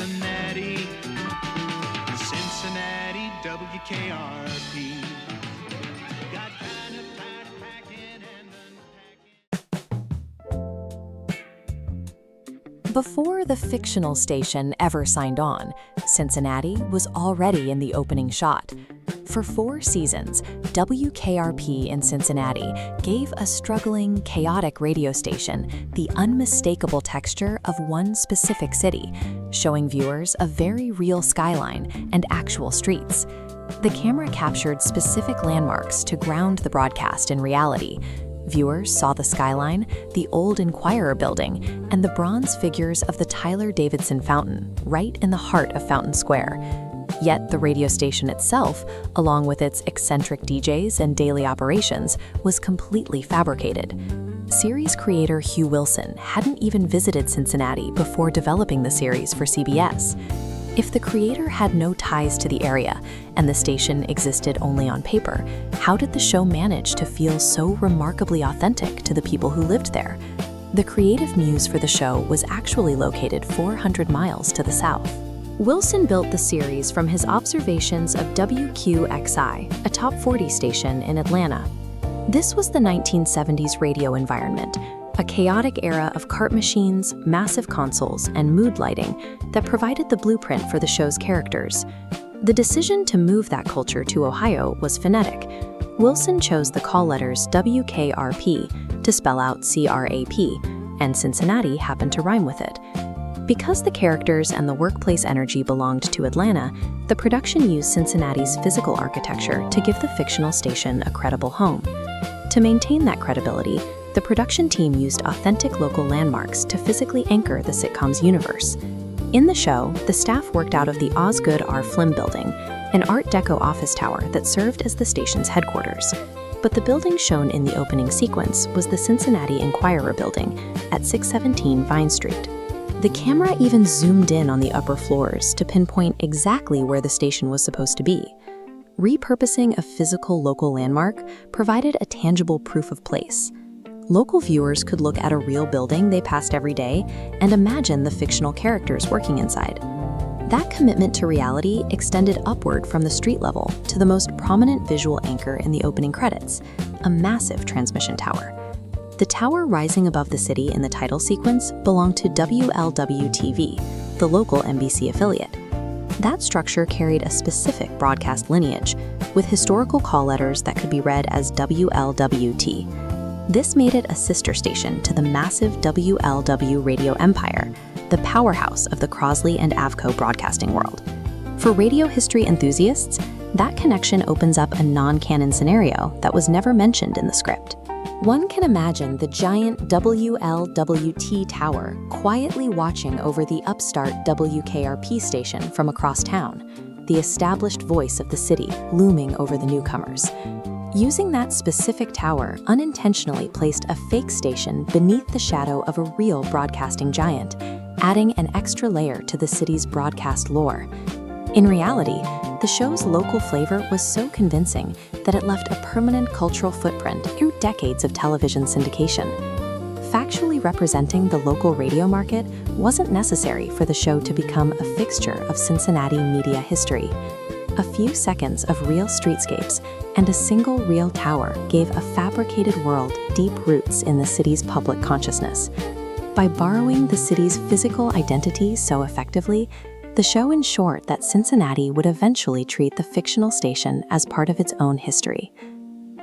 Cincinnati, Cincinnati, WKRP. Got kind of tired of packing and unpacking. Before the fictional station ever signed on, Cincinnati was already in the opening shot. For 4 seasons, WKRP in Cincinnati gave a struggling, chaotic radio station the unmistakable texture of one specific city, showing viewers a very real skyline and actual streets. The camera captured specific landmarks to ground the broadcast in reality. Viewers saw the skyline, the old Enquirer Building, and the bronze figures of the Tyler Davidson Fountain, right in the heart of Fountain Square. Yet the radio station itself, along with its eccentric DJs and daily operations, was completely fabricated. Series creator Hugh Wilson hadn't even visited Cincinnati before developing the series for CBS. If the creator had no ties to the area and the station existed only on paper, how did the show manage to feel so remarkably authentic to the people who lived there? The creative muse for the show was actually located 400 miles to the south. Wilson built the series from his observations of WQXI, a top 40 station in Atlanta. This was the 1970s radio environment, a chaotic era of cart machines, massive consoles, and mood lighting that provided the blueprint for the show's characters. The decision to move that culture to Ohio was phonetic. Wilson chose the call letters WKRP to spell out CRAP, and Cincinnati happened to rhyme with it. Because the characters and the workplace energy belonged to Atlanta, the production used Cincinnati's physical architecture to give the fictional station a credible home. To maintain that credibility, the production team used authentic local landmarks to physically anchor the sitcom's universe. In the show, the staff worked out of the Osgood R Flimm Building, an Art Deco office tower that served as the station's headquarters. But the building shown in the opening sequence was the Cincinnati Enquirer Building at 617 Vine Street. The camera even zoomed in on the upper floors to pinpoint exactly where the station was supposed to be. Repurposing a physical local landmark provided a tangible proof of place. Local viewers could look at a real building they passed every day and imagine the fictional characters working inside. That commitment to reality extended upward from the street level to the most prominent visual anchor in the opening credits, a massive transmission tower. The tower rising above the city in the title sequence belonged to WLWT-TV, the local NBC affiliate. That structure carried a specific broadcast lineage, with historical call letters that could be read as WLWT. This made it a sister station to the massive WLW radio empire, the powerhouse of the Crosley and Avco broadcasting world. For radio history enthusiasts, that connection opens up a non-canon scenario that was never mentioned in the script. One can imagine the giant WLWT tower quietly watching over the upstart WKRP station from across town, the established voice of the city looming over the newcomers. Using that specific tower unintentionally placed a fake station beneath the shadow of a real broadcasting giant, adding an extra layer to the city's broadcast lore. In reality, the show's local flavor was so convincing that it left a permanent cultural footprint through decades of television syndication. Factually representing the local radio market wasn't necessary for the show to become a fixture of Cincinnati media history. A few seconds of real streetscapes and a single real tower gave a fabricated world deep roots in the city's public consciousness. By borrowing the city's physical identity so effectively, the show ensured that Cincinnati would eventually treat the fictional station as part of its own history.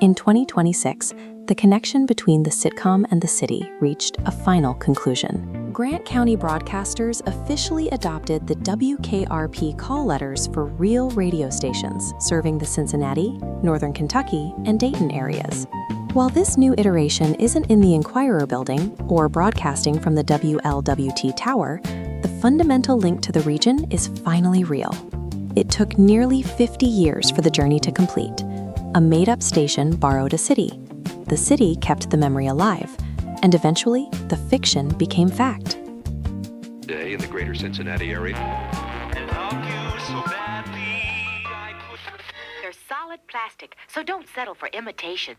In 2026, the connection between the sitcom and the city reached a final conclusion. Grant County broadcasters officially adopted the WKRP call letters for real radio stations serving the Cincinnati, Northern Kentucky, and Dayton areas. While this new iteration isn't in the Enquirer Building or broadcasting from the WLWT Tower, the fundamental link to the region is finally real. It took nearly 50 years for the journey to complete. A made-up station borrowed a city. The city kept the memory alive, and eventually, the fiction became fact. Day in the greater Cincinnati area. They're solid plastic, so don't settle for imitation.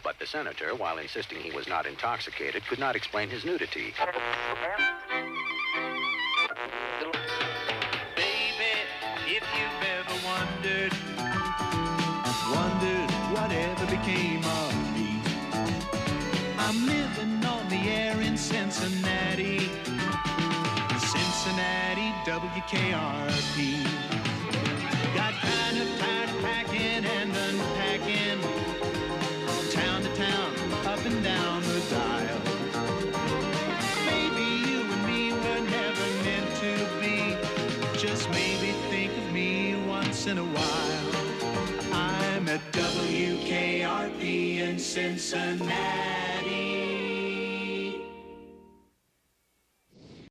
But the senator, while insisting he was not intoxicated, could not explain his nudity. Cincinnati, Cincinnati, WKRP. Got kind of tired of packing and unpacking, town to town, up and down the dial. Maybe you and me were never meant to be. Just maybe think of me once in a while. I'm at WKRP in Cincinnati.